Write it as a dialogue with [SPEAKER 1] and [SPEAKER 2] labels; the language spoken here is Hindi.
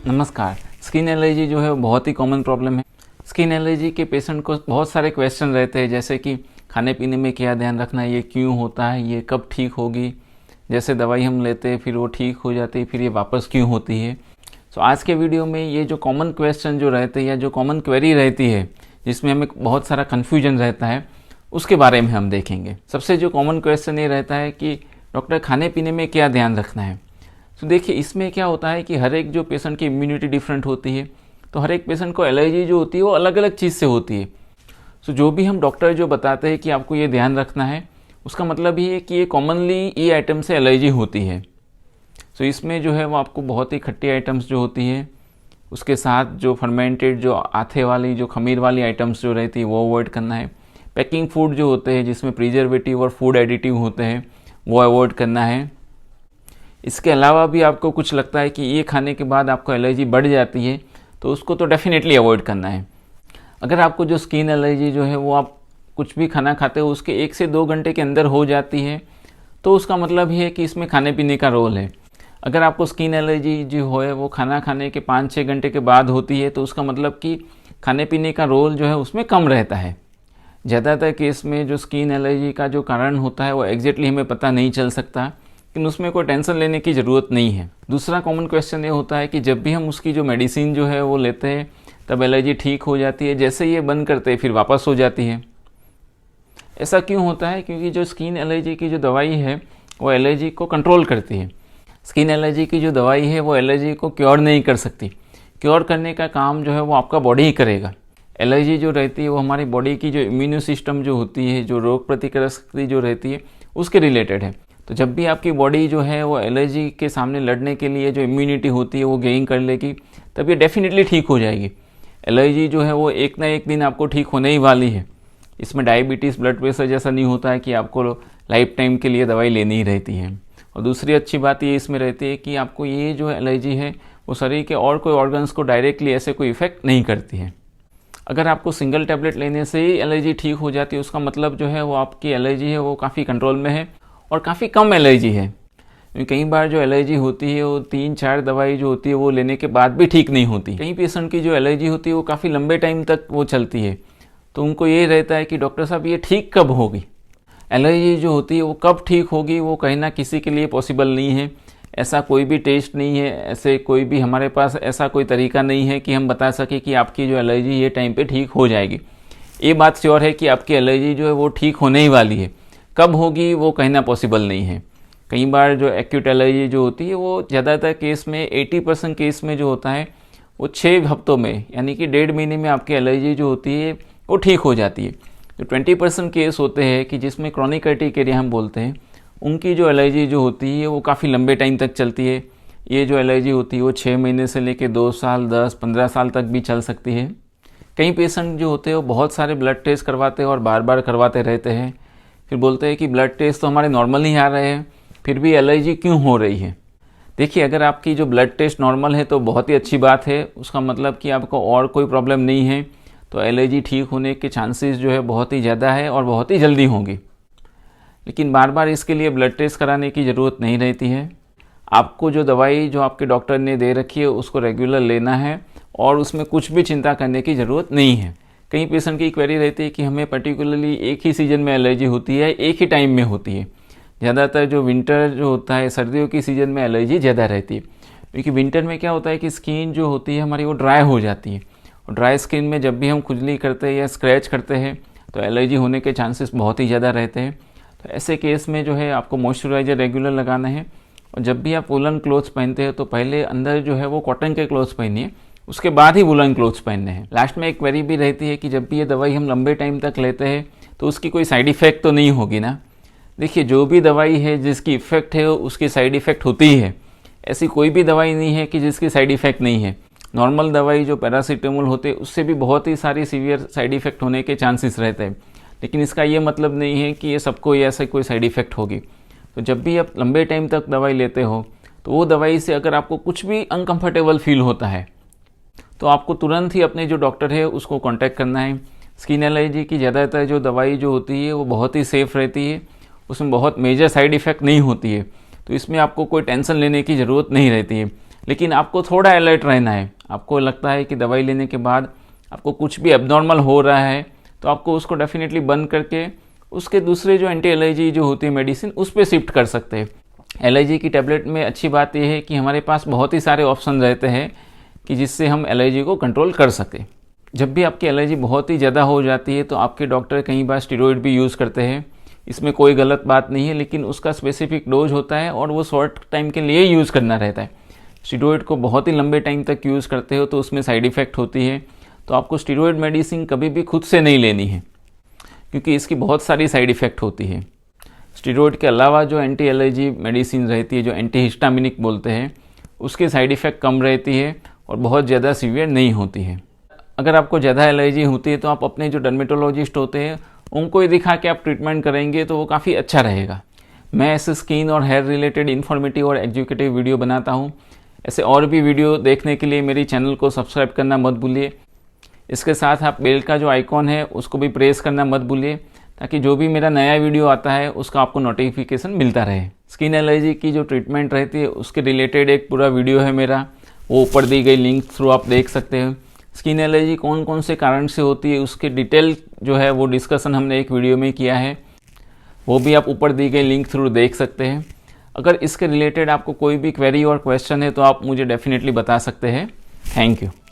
[SPEAKER 1] नमस्कार। स्किन एलर्जी जो है वो बहुत ही कॉमन प्रॉब्लम है। स्किन एलर्जी के पेशेंट को बहुत सारे क्वेश्चन रहते हैं, जैसे कि खाने पीने में क्या ध्यान रखना है, ये क्यों होता है, ये कब ठीक होगी, जैसे दवाई हम लेते हैं फिर वो ठीक हो जाती है, फिर ये वापस क्यों होती है। तो आज के वीडियो में ये जो कॉमन क्वेश्चन जो रहते हैं या जो कॉमन क्वेरी रहती है जिसमें हमें बहुत सारा कन्फ्यूजन रहता है, उसके बारे में हम देखेंगे। सबसे जो कॉमन क्वेश्चन ये रहता है कि डॉक्टर खाने पीने में क्या ध्यान रखना है। तो देखिए, इसमें क्या होता है कि हर एक जो पेशेंट की इम्यूनिटी डिफरेंट होती है, तो हर एक पेशेंट को एलर्जी जो होती है वो अलग अलग चीज़ से होती है। तो जो भी हम डॉक्टर जो बताते हैं कि आपको ये ध्यान रखना है, उसका मतलब ये है कि ये कॉमनली ये आइटम से एलर्जी होती है। तो इसमें जो है वो आपको बहुत ही खट्टी आइटम्स जो होती है, उसके साथ जो फर्मेंटेड जो आथे वाली जो खमीर वाली आइटम्स जो रहती है वो अवॉइड करना है। पैकिंग फूड जो होते हैं जिसमें प्रिजर्वेटिव और फूड एडिटिव होते हैं वो अवॉइड करना है। इसके अलावा भी आपको कुछ लगता है कि ये खाने के बाद आपको एलर्जी बढ़ जाती है, तो उसको तो डेफिनेटली अवॉइड करना है। अगर आपको जो स्किन एलर्जी जो है वो आप कुछ भी खाना खाते हो उसके 1 से 2 घंटे के अंदर हो जाती है, तो उसका मतलब ये है कि इसमें खाने पीने का रोल है। अगर आपको स्किन एलर्जी जो है वो खाना खाने के 5-6 घंटे के बाद होती है, तो उसका मतलब कि खाने पीने का रोल जो है उसमें कम रहता है। ज़्यादातर केस में जो स्किन एलर्जी का जो कारण होता है वो एग्जैक्टली हमें पता नहीं चल सकता, लेकिन उसमें कोई टेंशन लेने की ज़रूरत नहीं है। दूसरा कॉमन क्वेश्चन ये होता है कि जब भी हम उसकी जो मेडिसिन जो है वो लेते हैं तब एलर्जी ठीक हो जाती है, जैसे ये बंद करते हैं फिर वापस हो जाती है। ऐसा क्यों होता है? क्योंकि जो स्किन एलर्जी की जो दवाई है वो एलर्जी को कंट्रोल करती है। स्किन एलर्जी की जो दवाई है वो एलर्जी को क्योर नहीं कर सकती। क्योर करने का काम जो है वो आपका बॉडी ही करेगा। एलर्जी जो रहती है वो हमारी बॉडी की जो इम्यून सिस्टम जो होती है, जो रोग प्रतिकारक शक्ति जो रहती है, उसके रिलेटेड है। तो जब भी आपकी बॉडी जो है वो एलर्जी के सामने लड़ने के लिए जो इम्यूनिटी होती है वो गेन कर लेगी, तब ये डेफिनेटली ठीक हो जाएगी। एलर्जी जो है वो एक ना एक दिन आपको ठीक होने ही वाली है। इसमें डायबिटीज़, ब्लड प्रेशर जैसा नहीं होता है कि आपको लाइफ टाइम के लिए दवाई लेनी ही रहती है। और दूसरी अच्छी बात ये इसमें रहती है कि आपको ये जो एलर्जी है वो शरीर के और कोई ऑर्गन्स को डायरेक्टली ऐसे कोई इफेक्ट नहीं करती है। अगर आपको सिंगल टैबलेट लेने से ही एलर्जी ठीक हो जाती है, उसका मतलब जो है वो आपकी एलर्जी है वो काफ़ी कंट्रोल में है और काफ़ी कम एलर्जी है। कई बार जो एलर्जी होती है वो 3-4 दवाई जो होती है वो लेने के बाद भी ठीक नहीं होती। कई पेशेंट की जो एलर्जी होती है वो काफ़ी लंबे टाइम तक वो चलती है, तो उनको ये रहता है कि डॉक्टर साहब ये ठीक कब होगी। एलर्जी जो होती है वो कब ठीक होगी वो कहीं ना किसी के लिए पॉसिबल नहीं है। ऐसा कोई भी टेस्ट नहीं है, ऐसे कोई भी हमारे पास ऐसा कोई तरीका नहीं है कि हम बता सकें कि आपकी जो एलर्जी ये टाइम पे ठीक हो जाएगी। ये बात श्योर है कि आपकी एलर्जी जो है वो ठीक होने ही वाली है। कब होगी वो कहना पॉसिबल नहीं है। कई बार जो एक्यूट एलर्जी जो होती है वो ज़्यादातर केस में 80% केस में जो होता है वो 6 हफ्तों में, यानी कि 1.5 महीने में आपकी एलर्जी जो होती है वो ठीक हो जाती है। जो 20% केस होते हैं कि जिसमें क्रॉनिक अर्टिकेरिया हम बोलते हैं, उनकी जो एलर्जी जो होती है वो काफ़ी लंबे टाइम तक चलती है। ये जो एलर्जी होती है वो 6 महीने से लेकर 2 साल, 10-15 साल तक भी चल सकती है। कई पेशेंट जो होते हैं वो बहुत सारे ब्लड टेस्ट करवाते हैं और बार बार करवाते रहते हैं, फिर बोलते हैं कि ब्लड टेस्ट तो हमारे नॉर्मल ही आ रहे हैं, फिर भी एलर्जी क्यों हो रही है। देखिए, अगर आपकी जो ब्लड टेस्ट नॉर्मल है तो बहुत ही अच्छी बात है, उसका मतलब कि आपको और कोई प्रॉब्लम नहीं है, तो एलर्जी ठीक होने के चांसेस जो है बहुत ही ज़्यादा है और बहुत ही जल्दी होंगी। लेकिन बार बार इसके लिए ब्लड टेस्ट कराने की ज़रूरत नहीं रहती है। आपको जो दवाई जो आपके डॉक्टर ने दे रखी है उसको रेगुलर लेना है और उसमें कुछ भी चिंता करने की ज़रूरत नहीं है। कई पेशेंट की क्वेरी रहती है कि हमें पर्टिकुलरली एक ही सीज़न में एलर्जी होती है, एक ही टाइम में होती है। ज़्यादातर जो विंटर जो होता है, सर्दियों की सीज़न में एलर्जी ज़्यादा रहती है, क्योंकि विंटर में क्या होता है कि स्किन जो होती है हमारी वो ड्राई हो जाती है, और ड्राई स्किन में जब भी हम खुजली करते हैं या स्क्रैच करते हैं तो एलर्जी होने के चांसेस बहुत ही ज़्यादा रहते हैं। तो ऐसे केस में जो है आपको मॉइस्चराइज़र रेगुलर लगाना है, और जब भी आप वुलन क्लोथ्स पहनते हैं तो पहले अंदर जो है वो कॉटन के क्लोथ्स पहनिए, उसके बाद ही वुलन क्लोथ्स पहनने हैं। लास्ट में एक क्वेरी भी रहती है कि जब भी ये दवाई हम लंबे टाइम तक लेते हैं तो उसकी कोई साइड इफ़ेक्ट तो नहीं होगी ना। देखिए, जो भी दवाई है जिसकी इफ़ेक्ट है उसकी साइड इफ़ेक्ट होती ही है। ऐसी कोई भी दवाई नहीं है कि जिसकी साइड इफ़ेक्ट नहीं है। नॉर्मल दवाई जो पैरासीटामोल होते हैं उससे भी बहुत ही सारी सीवियर साइड इफ़ेक्ट होने के चांसेस रहते हैं, लेकिन इसका ये मतलब नहीं है कि ये सबको ऐसा कोई साइड इफ़ेक्ट होगी। तो जब भी आप लंबे टाइम तक दवाई लेते हो तो वो दवाई से अगर आपको कुछ भी अनकंफर्टेबल फील होता है तो आपको तुरंत ही अपने जो डॉक्टर है उसको कांटेक्ट करना है। स्किन एलर्जी की ज़्यादातर जो दवाई जो होती है वो बहुत ही सेफ़ रहती है, उसमें बहुत मेजर साइड इफ़ेक्ट नहीं होती है, तो इसमें आपको कोई टेंशन लेने की ज़रूरत नहीं रहती है। लेकिन आपको थोड़ा अलर्ट रहना है। आपको लगता है कि दवाई लेने के बाद आपको कुछ भी एबनॉर्मल हो रहा है तो आपको उसको डेफिनेटली बंद करके उसके दूसरे जो एंटी एलर्जी जो होती है मेडिसिन उस पर शिफ्ट कर सकते हैं। एलर्जी की टैबलेट में अच्छी बात यह है कि हमारे पास बहुत ही सारे ऑप्शन रहते हैं कि जिससे हम एलर्जी को कंट्रोल कर सकें। जब भी आपकी एलर्जी बहुत ही ज़्यादा हो जाती है तो आपके डॉक्टर कई बार स्टेरॉइड भी यूज़ करते हैं। इसमें कोई गलत बात नहीं है, लेकिन उसका स्पेसिफिक डोज होता है और वो शॉर्ट टाइम के लिए यूज़ करना रहता है। स्टेरॉइड को बहुत ही लंबे टाइम तक यूज़ करते हो तो उसमें साइड इफ़ेक्ट होती है। तो आपको स्टेरॉइड मेडिसिन कभी भी खुद से नहीं लेनी है, क्योंकि इसकी बहुत सारी साइड इफ़ेक्ट होती है। स्टेरॉइड के अलावा जो एंटी एलर्जी मेडिसिन रहती है, जो एंटी हिस्टामिनिक बोलते हैं, उसके साइड इफ़ेक्ट कम रहती है और बहुत ज़्यादा सीवियर नहीं होती है। अगर आपको ज़्यादा एलर्जी होती है तो आप अपने जो डर्मेटोलॉजिस्ट होते हैं उनको ही दिखा के आप ट्रीटमेंट करेंगे तो वो काफ़ी अच्छा रहेगा। मैं ऐसे स्किन और हेयर रिलेटेड इन्फॉर्मेटिव और एजुकेटिव वीडियो बनाता हूँ। ऐसे और भी वीडियो देखने के लिए मेरी चैनल को सब्सक्राइब करना मत भूलिए। इसके साथ आप बेल का जो आइकॉन है उसको भी प्रेस करना मत भूलिए, ताकि जो भी मेरा नया वीडियो आता है उसका आपको नोटिफिकेशन मिलता रहे। स्किन एलर्जी की जो ट्रीटमेंट रहती है उसके रिलेटेड एक पूरा वीडियो है मेरा, वो ऊपर दी गई लिंक थ्रू आप देख सकते हो। स्किन एलर्जी कौन कौन से कारण से होती है उसके डिटेल जो है वो डिस्कशन हमने एक वीडियो में किया है, वो भी आप ऊपर दी गई लिंक थ्रू देख सकते हैं। अगर इसके रिलेटेड आपको कोई भी क्वेरी और क्वेश्चन है तो आप मुझे डेफिनेटली बता सकते हैं। Thank you.